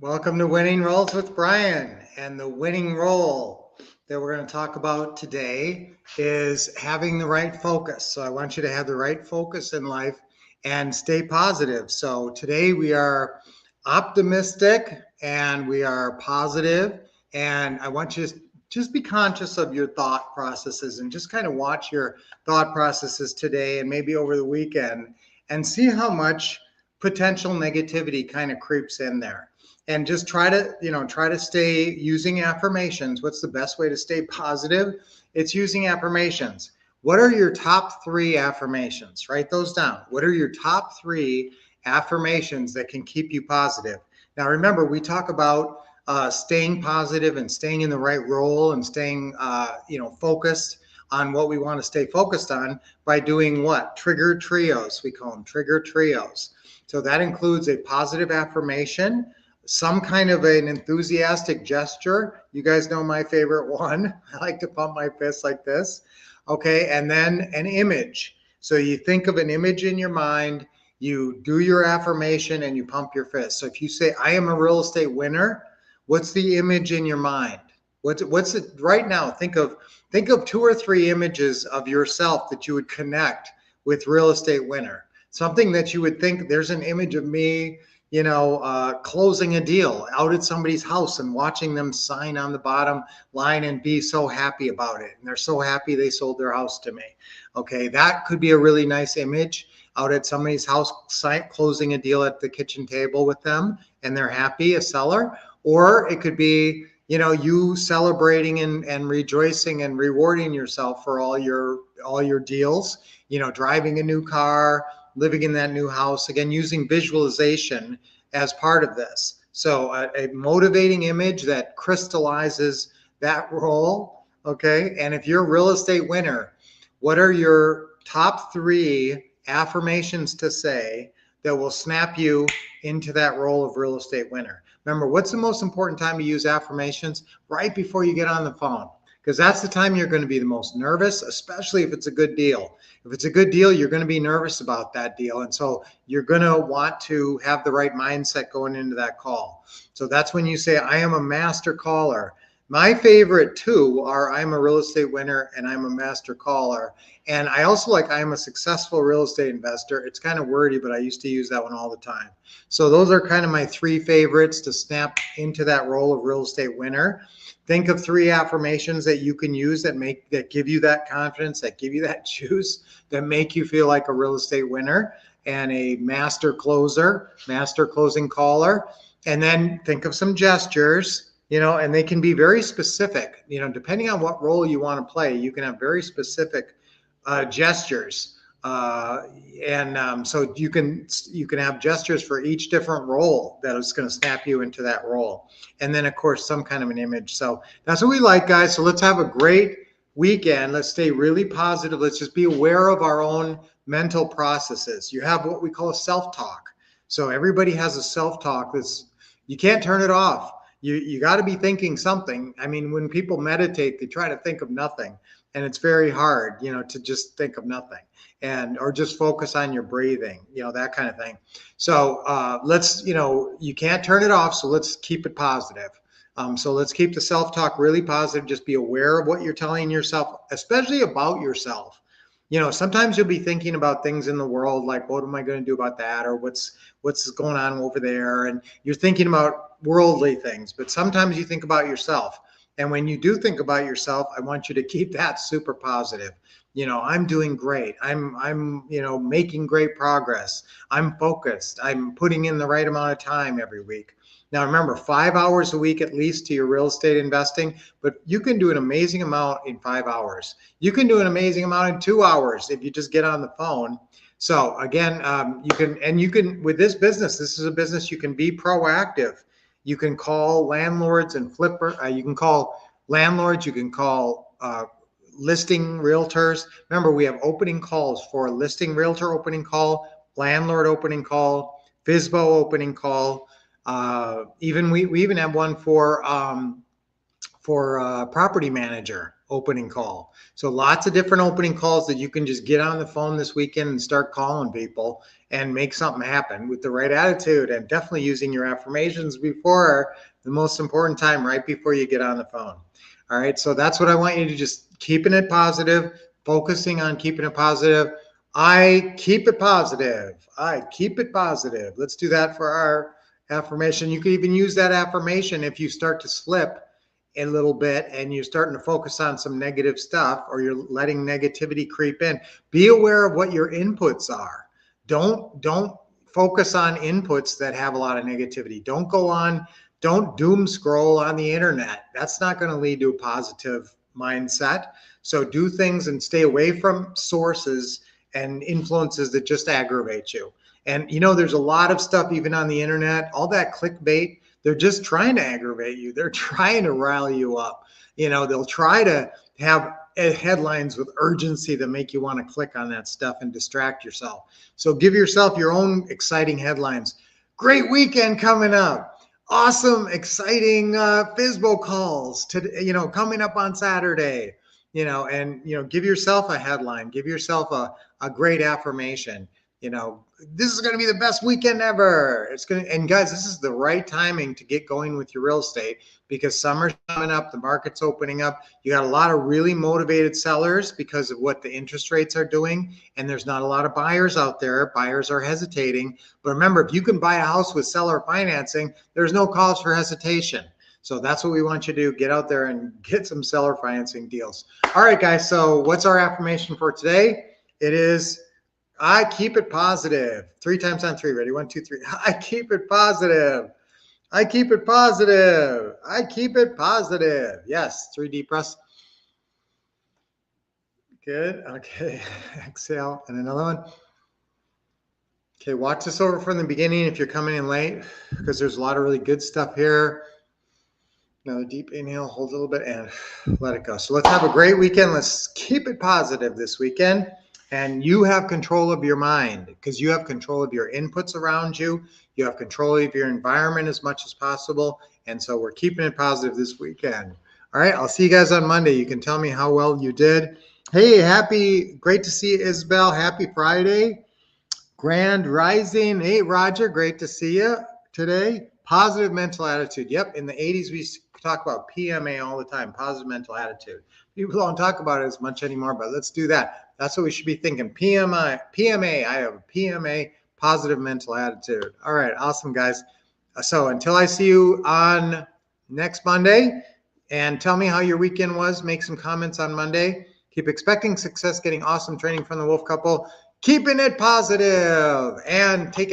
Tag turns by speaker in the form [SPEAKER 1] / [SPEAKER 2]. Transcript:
[SPEAKER 1] Welcome to Winning Roles with Brian. And the winning role that we're going to talk about today is having the right focus. So I want you to have the right focus in life and stay positive. So today we are optimistic and we are positive, and I want you to just be conscious of your thought processes and just kind of watch your thought processes today and maybe over the weekend and see how much potential negativity kind of creeps in there, and just try to stay using affirmations. What's the best way to stay positive? It's using affirmations. What are your top 3 affirmations? Write those down. What are your top 3 affirmations that can keep you positive? Now remember, we talk about staying positive and staying in the right role and staying focused on what we want to stay focused on by doing what? Trigger trios. We call them trigger trios. So that includes a positive affirmation, some kind of an enthusiastic gesture. You guys know my favorite one. I like to pump my fist like this. Okay, and then an image. So you think of an image in your mind, you do your affirmation, and you pump your fist. So if you say, I am a real estate winner, what's the image in your mind? What's it right now? Think of 2 or 3 images of yourself that you would connect with real estate winner. Something that you would think, there's an image of me, closing a deal out at somebody's house and watching them sign on the bottom line and be so happy about it. And they're so happy they sold their house to me. Okay, that could be a really nice image, out at somebody's house, closing a deal at the kitchen table with them and they're happy, a seller. Or it could be, you celebrating and rejoicing and rewarding yourself for all your deals, driving a new car, living in that new house, again, using visualization as part of this. So a motivating image that crystallizes that role. Okay, and if you're a real estate winner, what are your top 3 affirmations to say that will snap you into that role of real estate winner? Remember, what's the most important time to use affirmations? Right before you get on the phone, because that's the time you're going to be the most nervous, especially if it's a good deal. If it's a good deal, you're going to be nervous about that deal. And so you're going to want to have the right mindset going into that call. So that's when you say, I am a master caller. My favorite 2 are I'm a real estate winner and I'm a master caller. And I also like I'm a successful real estate investor. It's kind of wordy, but I used to use that one all the time. So those are kind of my 3 favorites to snap into that role of real estate winner. Think of 3 affirmations that you can use that give you that confidence, that give you that juice, that make you feel like a real estate winner and a master closer, master closing caller. And then think of some gestures, and they can be very specific. Depending on what role you want to play, you can have very specific gestures. So you can have gestures for each different role that is going to snap you into that role. And then of course some kind of an image. So that's what we like, guys. So let's have a great weekend. Let's stay really positive. Let's just be aware of our own mental processes. You have what we call a self-talk. So everybody has a self-talk you can't turn it off. You got to be thinking something. I mean, when people meditate, they try to think of nothing. And it's very hard, to just think of nothing or just focus on your breathing, that kind of thing. So let's, you can't turn it off. So let's keep it positive. So let's keep the self-talk really positive. Just be aware of what you're telling yourself, especially about yourself. Sometimes you'll be thinking about things in the world, like, what am I going to do about that? Or what's going on over there? And you're thinking about worldly things, but sometimes you think about yourself. And when you do think about yourself, I want you to keep that super positive. I'm doing great. I'm making great progress. I'm focused. I'm putting in the right amount of time every week. Now, remember, 5 hours a week at least to your real estate investing, but you can do an amazing amount in 5 hours. You can do an amazing amount in 2 hours if you just get on the phone. So again, you can, with this business, this is a business you can be proactive. You can call landlords and you can call landlords, you can call listing realtors. Remember, we have opening calls for listing realtor opening call, landlord opening call, FSBO opening call. We even have one for property manager opening call. So lots of different opening calls that you can just get on the phone this weekend and start calling people and make something happen with the right attitude, and definitely using your affirmations before the most important time, right before you get on the phone. All right. So that's what I want you to just keeping it positive, focusing on keeping it positive. I keep it positive. I keep it positive. Let's do that for our affirmation. You can even use that affirmation if you start to slip a little bit and you're starting to focus on some negative stuff, or you're letting negativity creep in. Be aware of what your inputs are. Don't focus on inputs that have a lot of negativity. Don't doom scroll on the internet. That's not going to lead to a positive mindset. So do things and stay away from sources and influences that just aggravate you. And there's a lot of stuff even on the internet, all that clickbait, they're just trying to aggravate you. They're trying to rile you up. They'll try to have headlines with urgency that make you want to click on that stuff and distract yourself. So give yourself your own exciting headlines. Great weekend coming up. Awesome, exciting FSBO calls coming up on Saturday. And give yourself a headline. Give yourself a great affirmation. This is going to be the best weekend ever. And guys, this is the right timing to get going with your real estate, because summer's coming up, the market's opening up. You got a lot of really motivated sellers because of what the interest rates are doing, and there's not a lot of buyers out there. Buyers are hesitating. But remember, if you can buy a house with seller financing, there's no cause for hesitation. So that's what we want you to do. Get out there and get some seller financing deals. All right, guys. So what's our affirmation for today? It is, I keep it positive. 3 times on 3. Ready? 1, 2, 3. I keep it positive. I keep it positive. I keep it positive. Yes. 3 deep breaths. Good. Okay. Exhale. And another one. Okay. Watch this over from the beginning if you're coming in late, because there's a lot of really good stuff here. Another deep inhale. Hold a little bit and let it go. So let's have a great weekend. Let's keep it positive this weekend. And you have control of your mind, because you have control of your inputs around you. You have control of your environment as much as possible. And so we're keeping it positive this weekend. All right. I'll see you guys on Monday. You can tell me how well you did. Hey, great to see you, Isabel. Happy Friday. Grand Rising. Hey, Roger, great to see you today. Positive mental attitude. Yep. In the 80s, we used to talk about PMA all the time, positive mental attitude. People don't talk about it as much anymore, but let's do that. That's what we should be thinking. PMA. I have a PMA, positive mental attitude. All right. Awesome, guys. So until I see you on next Monday, and tell me how your weekend was, make some comments on Monday. Keep expecting success, getting awesome training from the Wolf Couple, keeping it positive, and take it.